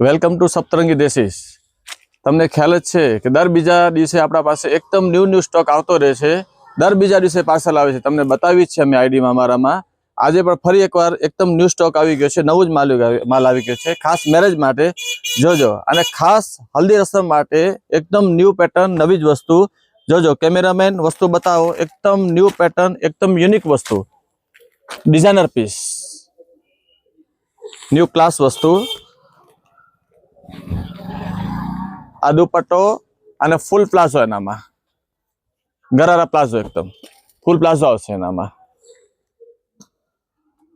Welcome to સપ્તરંગી દેસીસ। તમને ખ્યાલ જ છે કે દર બીજા દિવસે આપણા પાસે એકદમ ન્યૂ સ્ટોક આવતો રહે છે। દર બીજા દિવસે પાર્સલ આવે છે, તમને બતાવી જ છે અમે આઈડીમાં અમારામાં। આજે પણ ફરી એકવાર એકદમ ન્યૂ સ્ટોક આવી ગયો છે, નવું જ માલ આવી ગયો છે, ખાસ મેરેજ માટે જોજો, અને ખાસ હલ્દી રસમ માટે એકદમ ન્યૂ પેટર્ન, નવી જ વસ્તુ જોજો। કેમેરામેન વસ્તુ બતાવો, એકદમ ન્યૂ પેટર્ન, એકદમ યુનિક વસ્તુ, ડિઝાઇનર પીસ, ન્યૂ ક્લાસ વસ્તુ। આ દુપટ્ટો અને ફૂલ પ્લાઝો, એનામાં ગરારા પ્લાઝો, એકદમ ફૂલ પ્લાઝો આવશે એનામાં,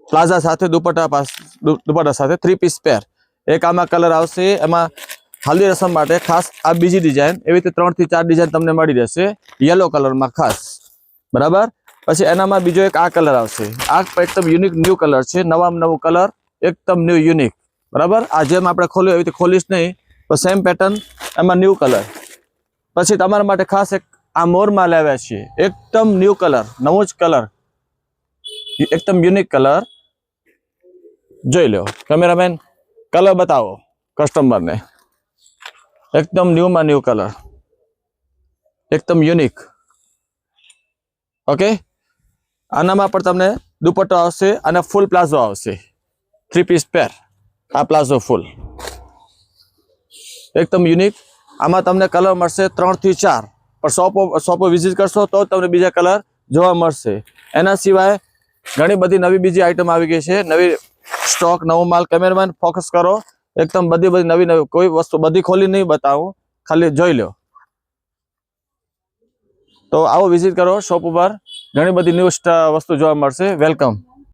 પ્લાઝા સાથે દુપટ્ટા સાથે 3 પીસ પેર। એક આમાં કલર આવશે, એમાં હલ્દી રસમ માટે ખાસ આ બીજી ડિઝાઇન, એવી રીતે 3 થી 4 ડિઝાઇન તમને મળી રહેશે યલો કલરમાં ખાસ, બરાબર। પછી એનામાં બીજો એક આ કલર આવશે, આ એકદમ યુનિક ન્યૂ કલર છે, નવામ નવું કલર, એકદમ ન્યૂ યુનિક, બરાબર। આ જેમ આપણે ખોલ્યું એવી રીતે ખોલીશ નહીં, તો સેમ પેટર્ન, એમાં ન્યૂ કલર। પછી તમારા માટે ખાસ એક આ મોરમાં લાવ્યા છીએ, એકદમ ન્યૂ કલર, નવો જ કલર, એકદમ યુનિક કલર, જોઈ લો કેમેરામેન, કલર બતાવો કસ્ટમરને, એકદમ ન્યૂમાં ન્યૂ કલર, એકદમ યુનિક, ઓકે। આનામાં પણ તમને દુપટ્ટો આવશે અને ફૂલ પ્લાઝો આવશે, 3 પીસ પેર, આ પ્લાઝો ફૂલ, એકદમ યુનિક। આમાં તમને કલર મળશે 3 થી 4, પણ શોપો વિઝિટ કરશો તો તમને બીજા કલર જોવા મળશે। એના સિવાય ઘણી બધી નવી બીજી આઈટમ આવી ગઈ છે, નવી સ્ટોક, નવો માલ। કેમેરામેન ફોકસ કરો, એકદમ બધી નવી કોઈ વસ્તુ બધી ખોલી નહીં બતાવું, ખાલી જોઈ લો। તો આવો વિઝિટ કરો શોપ ઉપર, ઘણી બધી ન્યૂ વસ્તુ જોવા મળશે। વેલકમ।